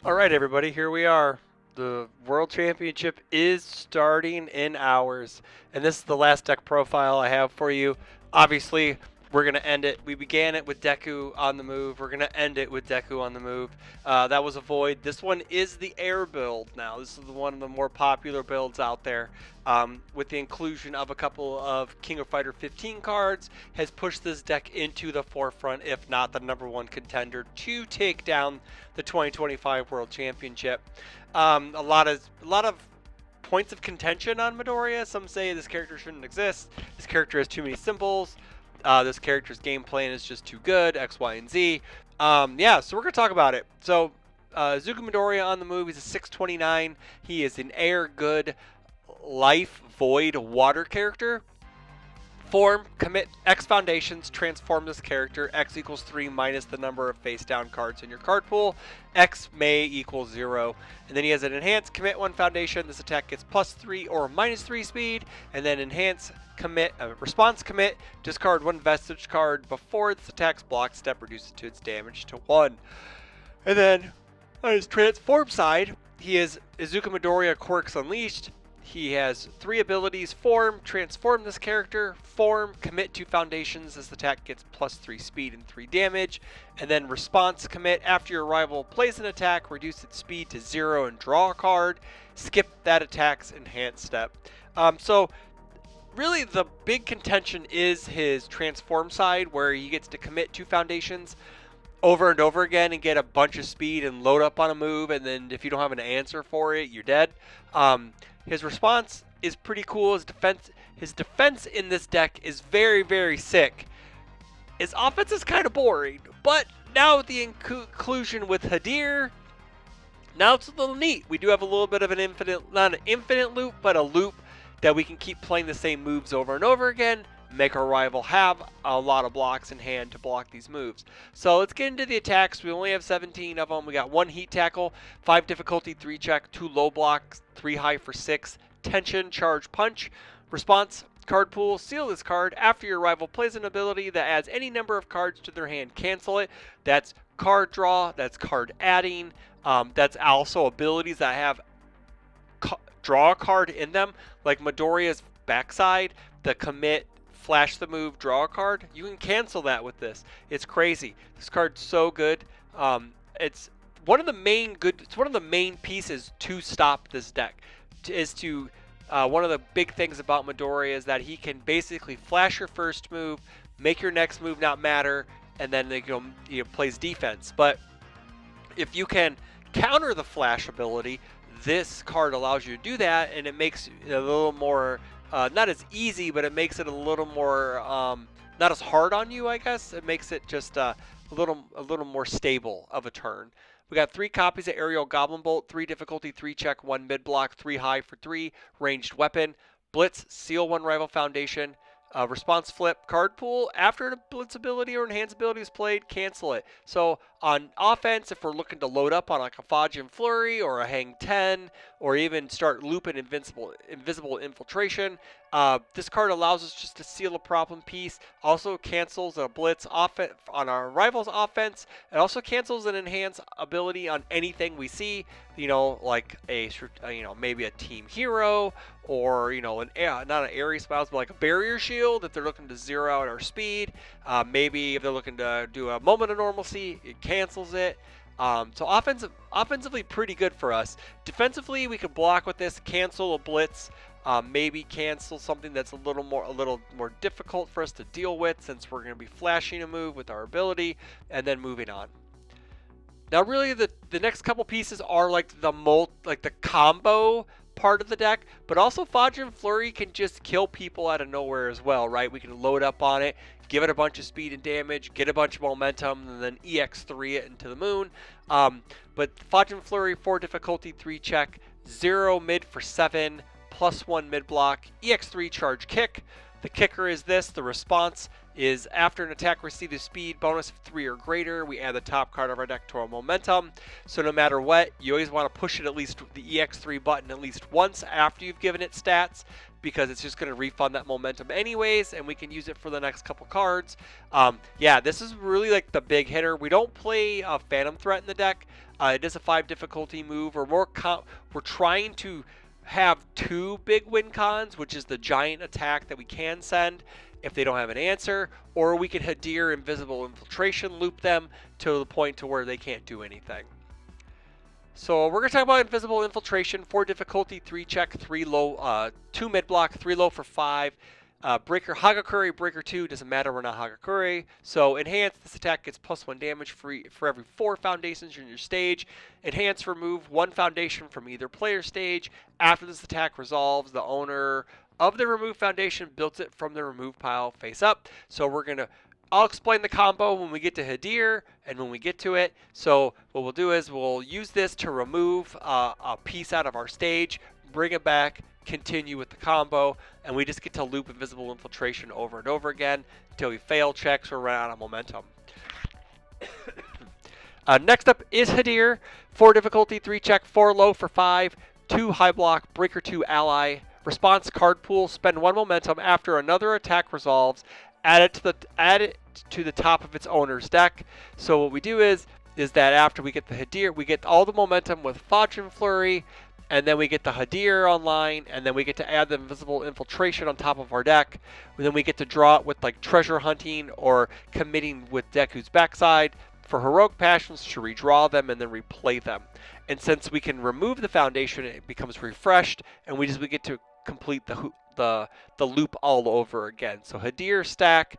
All right, everybody, here we are. The World Championship is starting in hours, and this is the last deck profile I have for you. Obviously, we're going to end it. We began it with Deku on the move. We're going to end it with Deku on the move. That was a Void. This one is the Air build now. This is one of the more popular builds out there. With the inclusion of a couple of King of Fighter 15 cards, has pushed this deck into the forefront, if not the #1 contender, to take down the 2025 World Championship. A lot of points of contention on Midoriya. Some say this character shouldn't exist. This character has too many symbols. This character's game plan is just too good. X, Y, and Z. Yeah, so we're gonna talk about it. So Zuka Midoriya on the move. He's a 629. He is an air good life void water character. Form, commit X foundations, transform this character. X equals 3 minus the number of face down cards in your card pool. X may equal 0. And then he has an enhance, commit 1 foundation. This attack gets +3 or -3 speed. And then enhance, commit, response commit, discard 1 vestige card before its attack's block step, reduces to its damage to 1. And then on his transform side, he is Izuka Midoriya Quirks Unleashed. He has 3 abilities: Form, transform this character; Form, commit 2 foundations. This attack gets +3 speed and 3 damage. And then Response, commit, after your rival plays an attack, reduce its speed to 0 and draw a card. Skip that attack's enhanced step. So really the big contention is his transform side, where he gets to commit 2 foundations over and over again and get a bunch of speed and load up on a move, and then if you don't have an answer for it, you're dead. His response is pretty cool. His defense in this deck is very, very sick. His offense is kind of boring, but now with the inclusion with Hadir, now it's a little neat. We do have a little bit of an infinite, not an infinite loop, but a loop that we can keep playing the same moves over and over again, make our rival have a lot of blocks in hand to block these moves. So let's get into the attacks. We only have 17 of them. We got 1 heat tackle, 5 difficulty, 3 check, 2 low blocks, 3 high for 6, tension, charge, punch. Response, card pool, seal this card. After your rival plays an ability that adds any number of cards to their hand, cancel it. That's card draw, that's card adding. That's also abilities that have draw a card in them, like Midoriya's backside, the commit, flash the move, draw a card. You can cancel that with this. It's crazy. This card's so good. It's one of the main pieces to stop this deck. One of the big things about Midoriya is that he can basically flash your first move, make your next move not matter, and then he plays defense. But if you can counter the flash ability, this card allows you to do that, and it makes it a little more, not as easy, but it makes it a little more, not as hard on you, I guess. It makes it just a little more stable of a turn. We got 3 copies of Aerial Goblin Bolt, 3 difficulty, 3 check, 1 mid block, 3 high for 3, ranged weapon. Blitz, seal 1 rival foundation. Response flip, card pool. After a blitz ability or enhance ability is played, cancel it. So on offense, if we're looking to load up on like a Fajin Flurry or a Hang 10, or even start looping invisible infiltration, this card allows us just to seal a problem piece. Also cancels a blitz on our rival's offense. It also cancels an enhance ability on anything we see. Like maybe a team hero, or not an Ares spouse, but like a barrier shield if they're looking to zero out our speed. Maybe if they're looking to do a moment of normalcy, it cancels it. So offensively pretty good for us. Defensively, we could block with this, cancel a blitz, maybe cancel something that's a little more difficult for us to deal with, since we're going to be flashing a move with our ability, and then moving on. Now, really, the next couple pieces are like the combo part of the deck, but also Fajin Flurry can just kill people out of nowhere as well, right? We can load up on it, give it a bunch of speed and damage, get a bunch of momentum, and then EX3 it into the moon. But Fajin Flurry, 4 difficulty, 3 check, 0 mid for 7, +1 mid block, EX3 charge kick. The kicker is this: the response is after an attack receives a speed bonus of 3 or greater, we add the top card of our deck to our momentum. So no matter what, you always want to push it at least the EX3 button at least once after you've given it stats, because it's just going to refund that momentum anyways, and we can use it for the next couple cards. Yeah, this is really like the big hitter. We don't play a Phantom Threat in the deck. It is a 5 difficulty move. We're trying to have 2 big win cons, which is the giant attack that we can send if they don't have an answer, or we can Hadir Invisible Infiltration, loop them to the point to where they can't do anything. So we're going to talk about Invisible Infiltration, 4 difficulty, 3 check, 3 low, 2 mid block, 3 low for 5. Breaker Hagakure, Breaker 2, doesn't matter, we're not Hagakure. So Enhance, this attack gets +1 damage for every 4 foundations in your stage. Enhance, remove 1 foundation from either player stage. After this attack resolves, the owner of the removed foundation builds it from the removed pile face up. So I'll explain the combo when we get to Hadir and when we get to it. So what we'll do is we'll use this to remove a piece out of our stage, bring it back, continue with the combo, and we just get to loop Invisible Infiltration over and over again until we fail checks or run out of momentum. Next up is Hadir, 4 difficulty, 3 check, 4 low for 5, 2 high block, Breaker 2 ally. Response card pool, spend 1 momentum after another attack resolves, add it to the top of its owner's deck. So what we do is that after we get the Hadir, we get all the momentum with Fajin Flurry, and then we get the Hadir online, and then we get to add the Invisible Infiltration on top of our deck. And then we get to draw it with like Treasure Hunting or Committing with Deku's Backside for Heroic Passions to redraw them and then replay them. And since we can remove the foundation, it becomes refreshed, and we get to complete the loop all over again. So Hadir, stack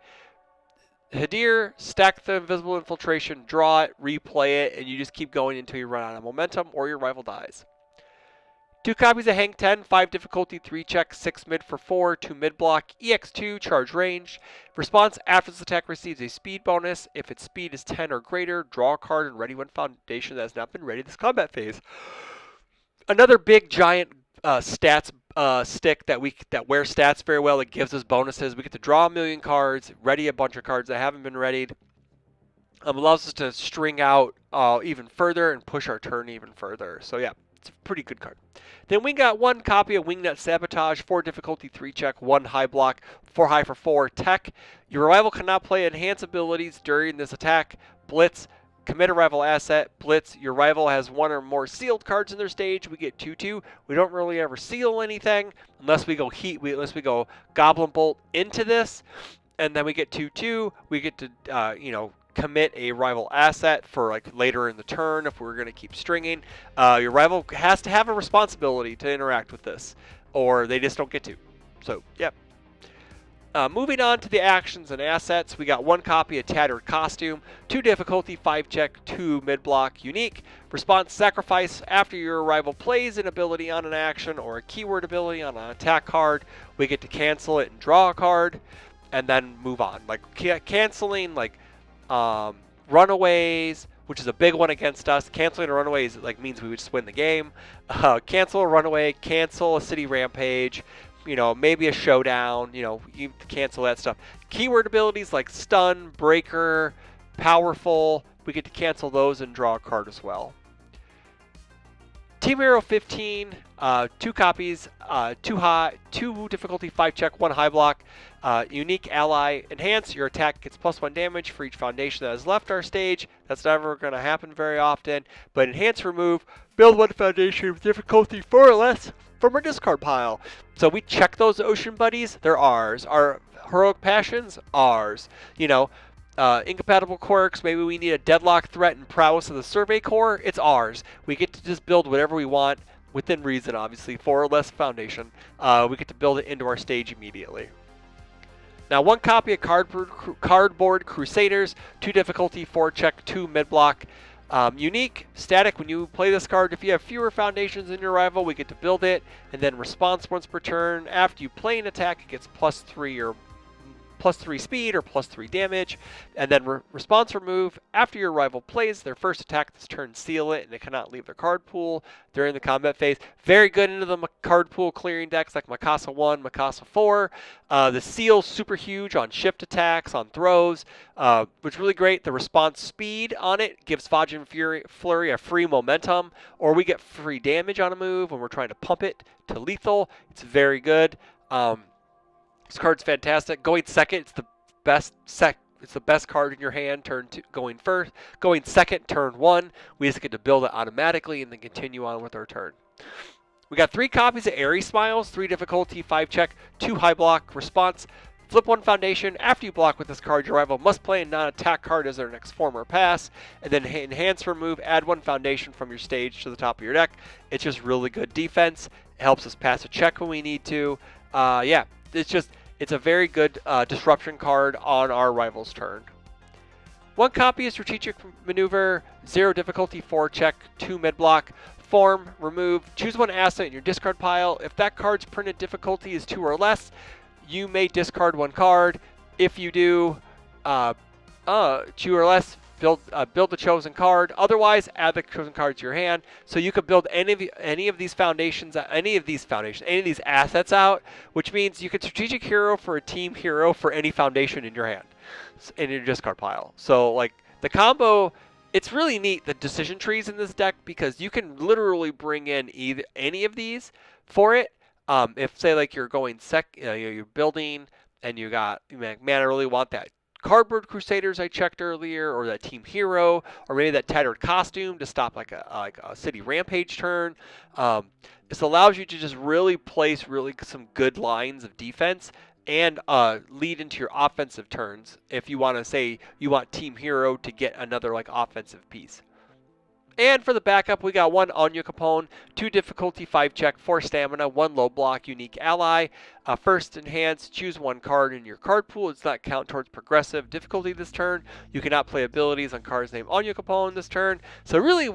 the Invisible Infiltration, draw it, replay it, and you just keep going until you run out of momentum or your rival dies. 2 copies of Hang 10, 5 difficulty, 3 check, 6 mid for 4, 2 mid block, EX2, charge range. Response after this attack receives a speed bonus. If its speed is 10 or greater, draw a card and ready one foundation that has not been ready this combat phase. Another big giant stats stick that wears stats very well. It gives us bonuses. We get to draw 1,000,000 cards, ready a bunch of cards that haven't been readied. Allows us to string out even further and push our turn even further. So yeah, it's a pretty good card. Then we got 1 copy of Wingnut Sabotage, 4 difficulty, 3 check, 1 high block, 4 high for 4 tech. Your rival cannot play enhance abilities during this attack. Blitz, commit a rival asset. Blitz, your rival has 1 or more sealed cards in their stage. We get 2/2. We don't really ever seal anything unless we go unless we go Goblin Bolt into this, and then we get 2/2. We get to commit a rival asset for like later in the turn if we're going to keep stringing. Your rival has to have a responsibility to interact with this, or they just don't get to. So, yep. Moving on to the actions and assets, we got 1 copy of Tattered Costume, 2 difficulty, 5 check, 2 mid block, unique. Response sacrifice after your rival plays an ability on an action or a keyword ability on an attack card. We get to cancel it and draw a card, and then move on. Like canceling like runaways, which is a big one against us. Canceling a runaway means we would just win the game. Cancel a runaway, cancel a city rampage, maybe a showdown, you cancel that stuff. Keyword abilities like stun, breaker, powerful, we get to cancel those and draw a card as well. Team Hero 15, 2 copies, 2 difficulty, 5 check, 1 high block. Unique ally, enhance, your attack gets +1 damage for each foundation that has left our stage. That's never going to happen very often. But enhance, remove, build 1 foundation with difficulty 4 or less from our discard pile. So we check those ocean buddies, they're ours. Our heroic passions, ours. Incompatible quirks, maybe we need a deadlock threat and prowess of the survey core, it's ours. We get to just build whatever we want, within reason obviously, 4 or less foundation. We get to build it into our stage immediately. Now 1 copy of Cardboard Crusaders, 2 difficulty, 4 check, 2 mid block. Unique, static, when you play this card, if you have fewer foundations than your rival, we get to build it, and then response once per turn. After you play an attack, it gets +3 or +3 speed or +3 damage, and then response remove. After your rival plays their first attack this turn, seal it, and they cannot leave their card pool during the combat phase. Very good into the card pool clearing decks like Mikasa 1, Mikasa 4. The seal super huge on shift attacks, on throws, which is really great. The response speed on it gives Fajin Flurry a free momentum, or we get free damage on a move when we're trying to pump it to lethal. It's very good. This card's fantastic. Going second, it's the best card in your hand. Turn 2, going first, going second, turn 1. We just get to build it automatically and then continue on with our turn. We got 3 copies of Airy Smiles, 3 difficulty, 5 check, 2 high block. Response: flip 1 foundation. After you block with this card, your rival must play a non-attack card as their next form or pass. And then enhance remove, add 1 foundation from your stage to the top of your deck. It's just really good defense. It helps us pass a check when we need to. Yeah, it's a very good disruption card on our rival's turn. 1 copy of Strategic Maneuver, 0 difficulty, 4 check, 2 mid block. Form, remove, choose 1 asset in your discard pile. If that card's printed difficulty is 2 or less, you may discard 1 card. If you do 2 or less, build the chosen card. Otherwise, add the chosen card to your hand. So you could build any of these assets out, which means you could strategic hero for a team hero for any foundation in your hand, in your discard pile. So like the combo, it's really neat, the decision trees in this deck, because you can literally bring in any of these for it. If say like you're going you're building and you man, I really want that Cardboard Crusaders I checked earlier, or that team hero, or maybe that tattered costume to stop like a city rampage turn. This allows you to just really place some good lines of defense and lead into your offensive turns if you want to say you want team hero to get another like offensive piece. And for the backup, we got 1 Anya Capone, 2 difficulty, 5 check, 4 stamina, 1 low block, unique ally. First enhance, choose 1 card in your card pool. It does not count towards progressive difficulty this turn. You cannot play abilities on cards named Anya Capone this turn. So really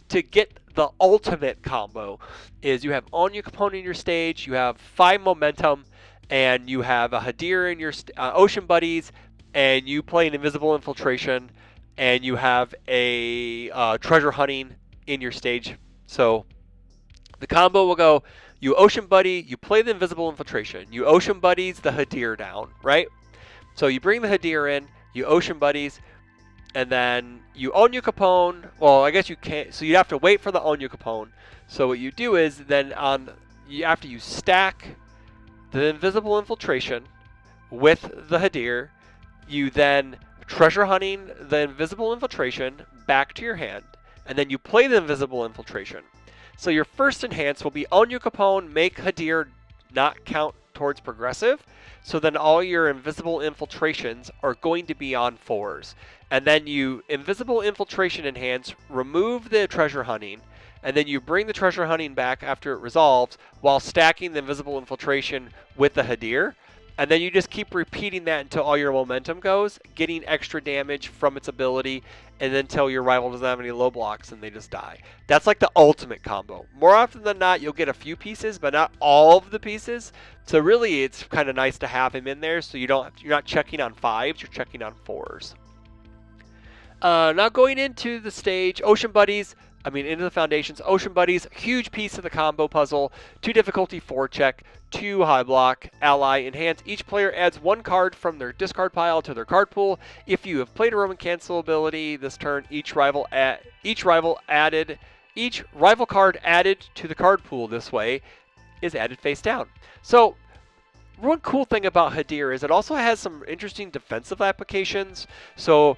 to get the ultimate combo is you have Anya Capone in your stage, you have 5 momentum, and you have a Hadir in your Ocean Buddies, and you play an Invisible Infiltration, and you have a treasure hunting in your stage. So the combo will go, you Ocean Buddy, you play the Invisible Infiltration, you Ocean Buddies the Hadir down, right? So you bring the Hadir in, you Ocean Buddies, and then you Anya Capone. Well, I guess you can't, so you have to wait for the Anya Capone. So what you do is then after you stack the Invisible Infiltration with the Hadir, you then treasure hunting the Invisible Infiltration back to your hand, and then you play the Invisible Infiltration. So your first enhance will be Anya Capone, make Hadir not count towards progressive. So then all your Invisible Infiltrations are going to be on 4s. And then you Invisible Infiltration enhance, remove the treasure hunting, and then you bring the treasure hunting back after it resolves while stacking the Invisible Infiltration with the Hadir. And then you just keep repeating that until all your momentum goes, getting extra damage from its ability, and then until your rival doesn't have any low blocks and they just die. That's like the ultimate combo. More often than not, you'll get a few pieces, but not all of the pieces. So really, it's kind of nice to have him in there, so you're not checking on 5s, you're checking on 4s. Now going into the stage, into the foundations. Ocean Buddies, huge piece of the combo puzzle. 2 difficulty, 4 check, 2 high block, ally, enhance. Each player adds 1 card from their discard pile to their card pool. If you have played a Roman cancel ability this turn, each rival card added to the card pool this way is added face down. So one cool thing about Hadir is it also has some interesting defensive applications. So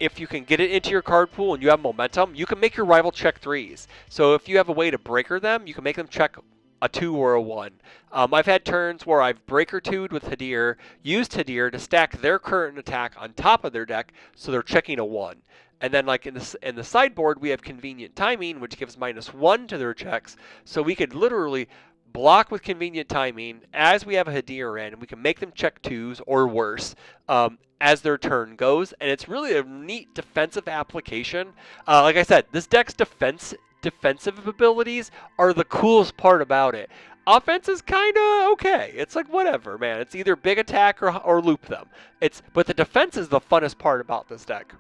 if you can get it into your card pool and you have momentum, you can make your rival check 3s. So if you have a way to breaker them, you can make them check a 2 or a 1. I've had turns where I've breaker 2'd with Hadir, used Hadir to stack their current attack on top of their deck, so they're checking a 1. And then like in the sideboard, we have convenient timing, which gives -1 to their checks. So we could literally block with convenient timing as we have a Hadir in, and we can make them check 2s or worse as their turn goes. And it's really a neat defensive application. Like I said, this deck's defensive abilities are the coolest part about it. Offense is kind of okay. It's like whatever, man. It's either big attack or loop them. But the defense is the funnest part about this deck.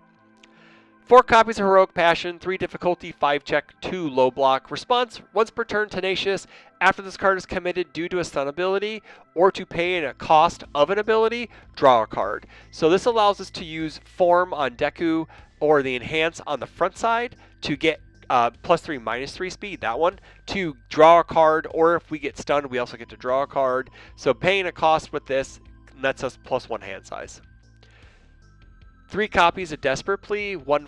4 copies of Heroic Passion, 3 difficulty, 5 check, 2 low block. Response, once per turn, Tenacious. After this card is committed due to a stun ability or to pay a cost of an ability, draw a card. So this allows us to use Form on Deku or the Enhance on the front side to get +3, -3 speed, that one, to draw a card, or if we get stunned, we also get to draw a card. So paying a cost with this lets us +1 hand size. 3 copies of Desperate Plea, 1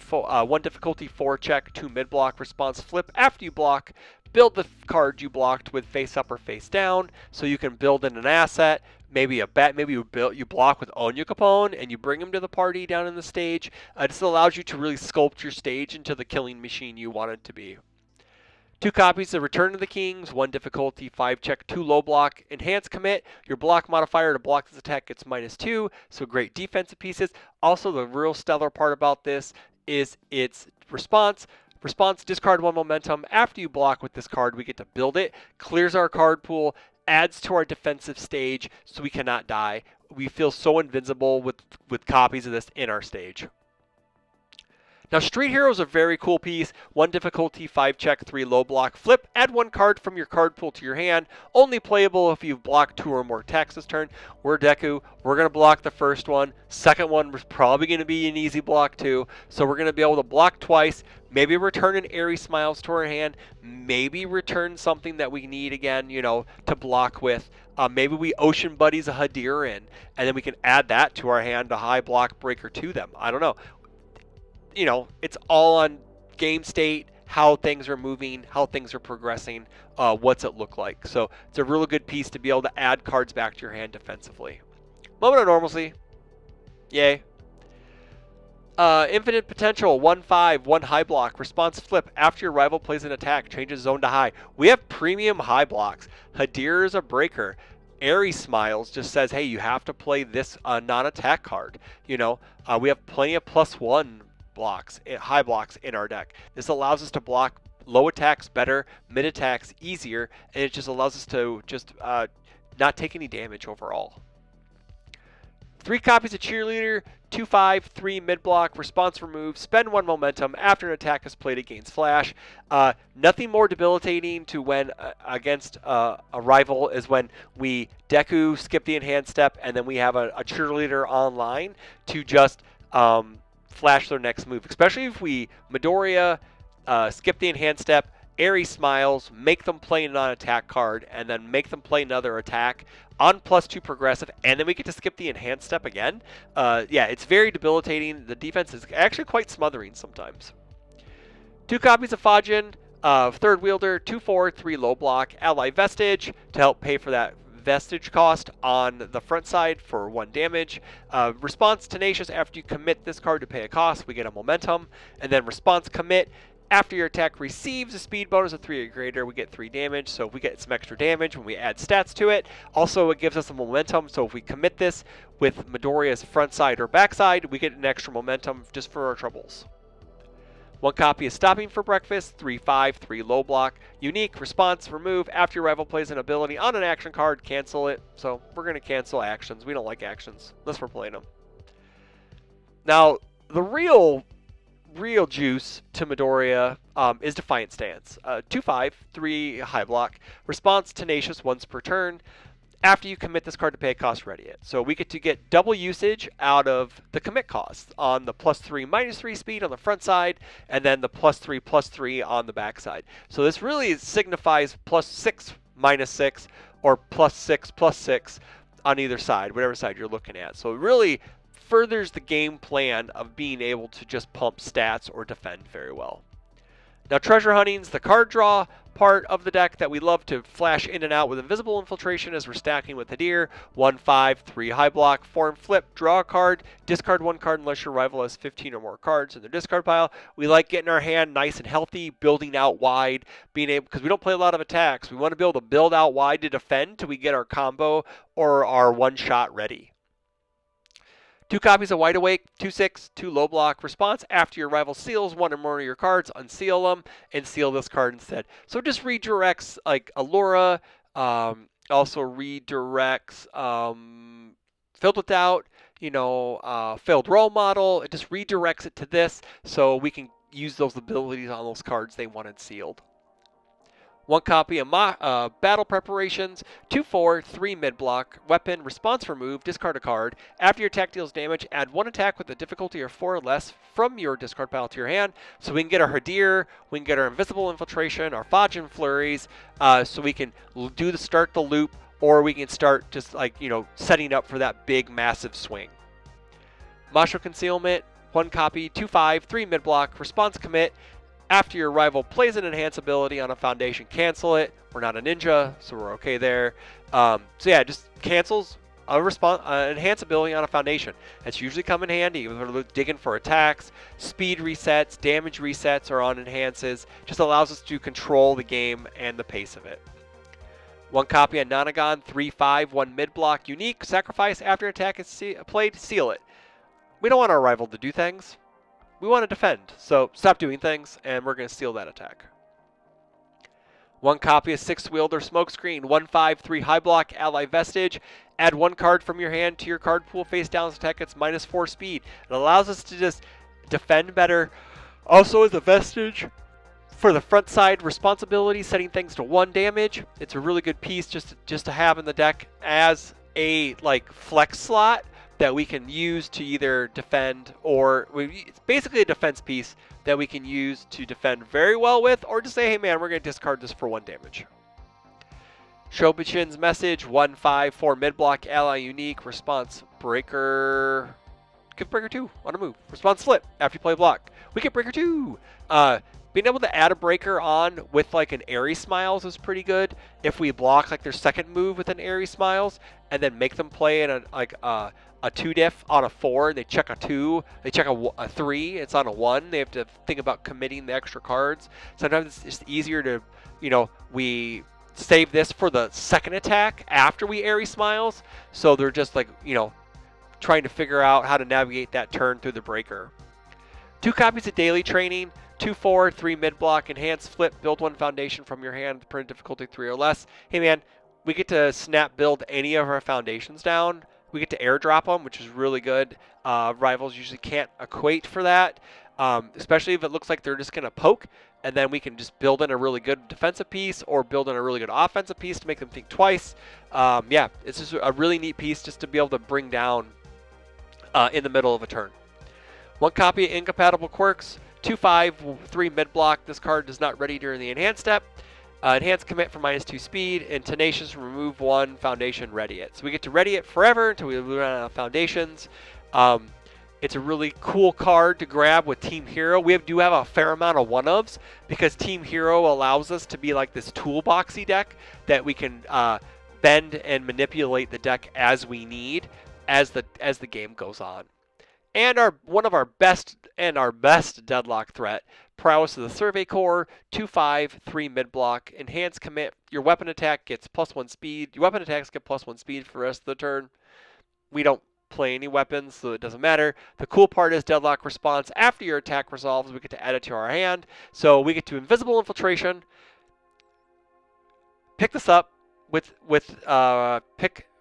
difficulty, 4 check, 2 mid block. Response, flip after you block. Build the card you blocked with face up or face down, so you can build in an asset. Maybe a bet. Maybe you block with Onyu Capone and you bring him to the party down in the stage. This allows you to really sculpt your stage into the killing machine you want it to be. 2 copies of Return of the Kings, 1 difficulty, 5 check, 2 low block. Enhance commit. Your block modifier to block this attack gets -2, so great defensive pieces. Also, the real stellar part about this is its response. Response, discard 1 momentum. After you block with this card, we get to build it. Clears our card pool, adds to our defensive stage, so we cannot die. We feel so invincible with copies of this in our stage. Now, Street Hero is a very cool piece. 1 difficulty, 5 check, 3 low block. Flip, add 1 card from your card pool to your hand. Only playable if you've blocked 2 or more attacks this turn. We're Deku. We're going to block the first one. Second one was probably going to be an easy block too. So we're going to be able to block twice. Maybe return an Airy Smiles to our hand. Maybe return something that we need again, to block with. Maybe we Ocean Buddies a Hadir in, and then we can add that to our hand, a high block breaker to them. I don't know. It's all on game state, how things are moving, how things are progressing, what's it look like. So it's a really good piece to be able to add cards back to your hand defensively. Moment of Normalcy. Yay. Infinite Potential, 1/5, 1 high block. Response, flip. After your rival plays an attack, changes zone to high. We have premium high blocks. Hadir is a breaker. Airy Smiles just says, hey, you have to play this non-attack card. We have plenty of +1 blocks, high blocks in our deck. This allows us to block low attacks better, mid attacks easier, and it just allows us to just not take any damage overall. 3 copies of Cheerleader, 2/5, 3 mid block, response remove, spend 1 momentum after an attack is played against Flash. Nothing more debilitating to when against a rival is when we Deku, skip the enhanced step, and then we have a Cheerleader online to just flash their next move, especially if we Midoriya, skip the enhanced step, Airy Smiles, make them play a non-attack card, and then make them play another attack on +2 progressive, and then we get to skip the enhanced step again. Yeah, it's very debilitating. The defense is actually quite smothering sometimes. 2 copies of Fajin, third wielder, 2/4, 3 low block, ally Vestige to help pay for that Vestige cost on the front side for 1 damage. Response, Tenacious. After you commit this card to pay a cost, we get a momentum. And then response, commit. After your attack receives a speed bonus of 3 or greater, we get 3 damage. So we get some extra damage when we add stats to it. Also, it gives us a momentum. So if we commit this with Midoriya's front side or back side, we get an extra momentum just for our troubles. 1 copy is Stopping for Breakfast, 3/5, 3 low block. Unique, response, remove. After your rival plays an ability on an action card, cancel it. So we're going to cancel actions. We don't like actions unless we're playing them. Now, the real juice to Midoriya is Defiant Stance. 2/5, 3 high block. Response, Tenacious once per turn. After you commit this card to pay a cost, ready it. So we get to get double usage out of the commit cost on the +3, -3 speed on the front side, and then the +3, +3 on the back side. So this really signifies +6, -6, or +6, +6 on either side, whatever side you're looking at. So it really furthers the game plan of being able to just pump stats or defend very well. Now, Treasure Hunting's the card draw part of the deck that we love to flash in and out with Invisible Infiltration as we're stacking with Hadir. 1/5, 3 high block, form flip, draw a card, discard 1 card unless your rival has 15 or more cards in their discard pile. We like getting our hand nice and healthy, building out wide, being able, because we don't play a lot of attacks. We want to be able to build out wide to defend till we get our combo or our one shot ready. 2 copies of Wide Awake, 2/6, 2 low block. Response, after your rival seals 1 or more of your cards, unseal them and seal this card instead. So it just redirects like Allura, Also redirects filled with doubt, failed role model. It just redirects it to this so we can use those abilities on those cards they wanted sealed. 1 copy of Battle Preparations, 2/4, 3 mid-block, weapon, response remove, discard a card. After your attack deals damage, add 1 attack with a difficulty of 4 or less from your discard pile to your hand. So we can get our Hadir, we can get our Invisible Infiltration, our Fajin Flurries, so we can start the loop, or we can start just setting up for that big, massive swing. Macho Concealment, 1 copy, 2/5, 3 mid-block, response commit. After your rival plays an enhance ability on a foundation, cancel it. We're not a ninja, so we're okay there. So yeah, just cancels an enhance ability on a foundation. That's usually come in handy. We're digging for attacks, speed resets, damage resets, or on enhances. Just allows us to control the game and the pace of it. 1 copy of Nonagon, 3/5, 1 mid-block, unique. Sacrifice after attack is played, seal it. We don't want our rival to do things. We want to defend, so stop doing things, and we're going to seal that attack. 1 copy of 6-Wielder Smokescreen, 1/5, 3 high block, ally vestige. Add 1 card from your hand to your card pool face down. Attack gets -4 speed. It allows us to just defend better. Also as a vestige for the front side responsibility, setting things to 1 damage. It's a really good piece just to have in the deck as a flex slot that we can use to either defend, or it's basically a defense piece that we can use to defend very well with, or just say, hey man, we're going to discard this for 1 damage. Shobichin's Message, 1/5, 4 mid-block, ally unique, response breaker. Give breaker 2 on a move. Response flip after you play block. We get breaker 2. Being able to add a breaker on with an Airy Smiles is pretty good. If we block their second move with an Airy Smiles and then make them play in a 2 diff on a 4, they check a 2, they check a 3, it's on a 1, they have to think about committing the extra cards. Sometimes it's just easier to, we save this for the second attack after we Airy Smiles, so they're just trying to figure out how to navigate that turn through the breaker. 2 copies of Daily Training, 2/4, 3 mid-block, enhance flip, build 1 foundation from your hand, print difficulty 3 or less. Hey man, we get to snap build any of our foundations down. We get to airdrop them, which is really good. Rivals usually can't equate for that, especially if it looks like they're just going to poke, and then we can just build in a really good defensive piece or build in a really good offensive piece to make them think twice. Yeah, it's just a really neat piece just to be able to bring down in the middle of a turn. 1 copy of Incompatible Quirks, 2/5, 3 mid-block. This card is not ready during the enhance step. Enhance commit for -2 speed, and Tenacious remove 1 foundation, ready it. So we get to ready it forever until we run out of foundations. It's a really cool card to grab with Team Hero. We do have a fair amount of 1-ofs because Team Hero allows us to be like this toolboxy deck that we can bend and manipulate the deck as we need as the game goes on. And one of our best deadlock threat, Prowess of the Survey Corps, 2/5, 3 mid-block, enhance commit. Your weapon attack gets +1 speed. Your weapon attacks get +1 speed for the rest of the turn. We don't play any weapons, so it doesn't matter. The cool part is deadlock response. After your attack resolves, we get to add it to our hand. So we get to Invisible Infiltration, pick this up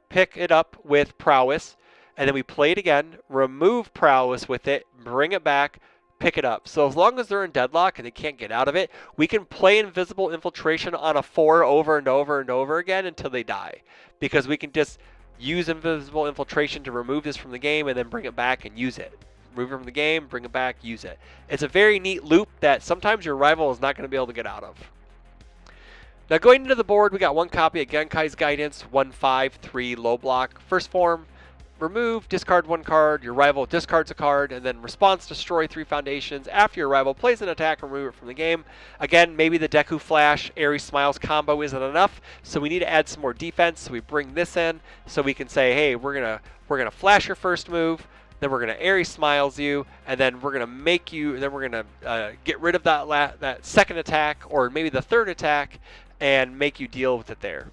pick it up with Prowess, and then we play it again, remove Prowess with it, bring it back, pick it up. So as long as they're in deadlock and they can't get out of it, we can play Invisible Infiltration on a 4 over and over and over again until they die. Because we can just use Invisible Infiltration to remove this from the game and then bring it back and use it. Remove it from the game, bring it back, use it. It's a very neat loop that sometimes your rival is not going to be able to get out of. Now going into the board, we got 1 copy of Genkai's Guidance, 1/5, 3 low block. First form, remove, discard 1 card, your rival discards a card, and then response, destroy 3 foundations. After your rival plays an attack, remove it from the game. Again, maybe the Deku Flash, Airy Smiles combo isn't enough, so we need to add some more defense. So we bring this in, so we can say, hey, we're gonna flash your first move, then we're gonna Airy Smiles you, and then we're gonna make you, then we're gonna get rid of that second attack, or maybe the third attack, and make you deal with it there.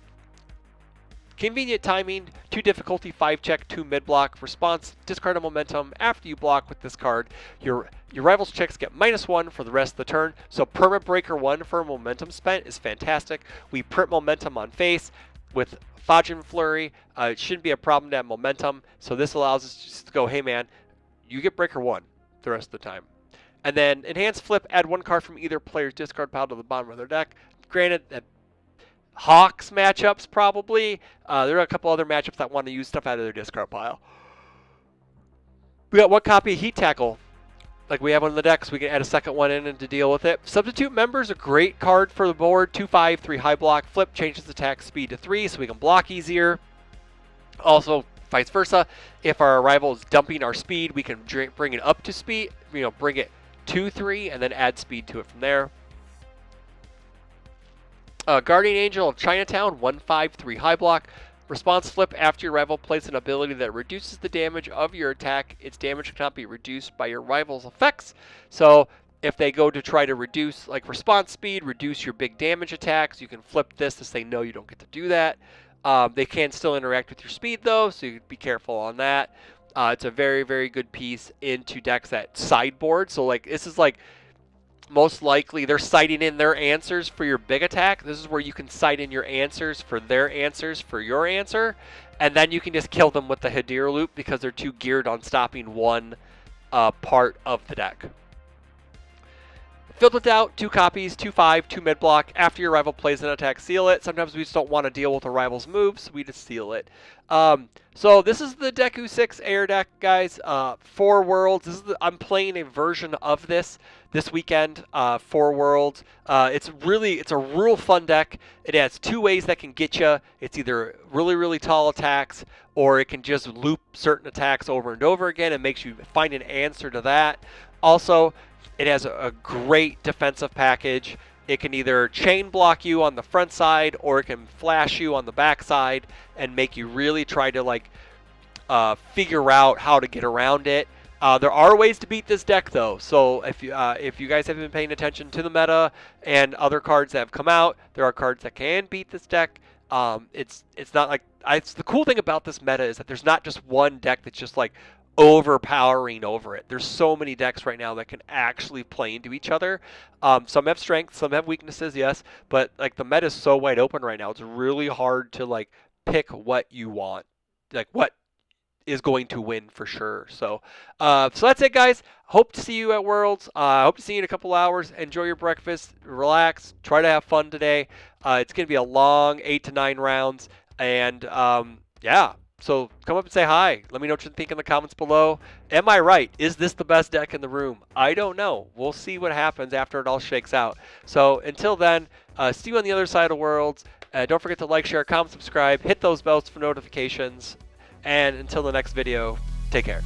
Convenient timing, 2 difficulty, 5 check, 2 mid block. Response, discard a momentum. After you block with this card, your rival's checks get -1 for the rest of the turn. So perma breaker 1 for momentum spent is fantastic. We print momentum on face with Fajin Flurry. It shouldn't be a problem to have momentum. So this allows us just to go, hey man, you get breaker 1 the rest of the time. And then enhance flip, add 1 card from either player's discard pile to the bottom of their deck. Granted, that Hawks matchups probably. There are a couple other matchups that want to use stuff out of their discard pile. We got 1 copy of Heat Tackle. Like we have one in the deck, so we can add a second one in and to deal with it. Substitute Member's a great card for the board. 2/5, 3 high block. Flip changes attack speed to 3, so we can block easier. Also, vice versa, if our rival is dumping our speed, we can bring it up to speed. Bring it to 3 and then add speed to it from there. Guardian Angel of Chinatown, 1/5, 3 high block. Response flip, after your rival plays an ability that reduces the damage of your attack, its damage cannot be reduced by your rival's effects. So if they go to try to reduce, like response speed, reduce your big damage attacks, you can flip this to say, no, you don't get to do that. They can still interact with your speed though, so you be careful on that. It's a very, very good piece into decks that sideboard. So like this is like, most likely they're citing in their answers for your big attack. This is where you can cite in your answers for their answers for your answer. And then you can just kill them with the Hadir loop because they're too geared on stopping one part of the deck. Filled with Doubt, 2 copies, 2/5, 2 mid block. After your rival plays an attack, seal it. Sometimes we just don't want to deal with a rival's moves, we just seal it. So this is the Deku 6 Air deck, guys. 4 worlds. I'm playing a version of this weekend. 4 worlds. It's a real fun deck. It has 2 ways that can get you. It's either really, really tall attacks, or it can just loop certain attacks over and over again and makes you find an answer to that. Also, it has a great defensive package. It can either chain block you on the front side, or it can flash you on the back side and make you really try to figure out how to get around it. There are ways to beat this deck though. So if you guys have been paying attention to the meta and other cards that have come out, there are cards that can beat this deck. It's not like the cool thing about this meta is that there's not just one deck that's just like overpowering over it. There's so many decks right now that can actually play into each other. Some have strengths, some have weaknesses, yes, but like the meta is so wide open right now. It's really hard to like pick what you want, like what is going to win for sure. So that's it, guys. Hope to see you at Worlds. Hope to see you in a couple hours. Enjoy your breakfast, relax, try to have fun today. It's going to be a long 8 to 9 rounds, and yeah. So come up and say hi. Let me know what you think in the comments below. Am I right? Is this the best deck in the room? I don't know. We'll see what happens after it all shakes out. So until then, see you on the other side of Worlds. Don't forget to like, share, comment, subscribe, hit those bells for notifications. And until the next video, take care.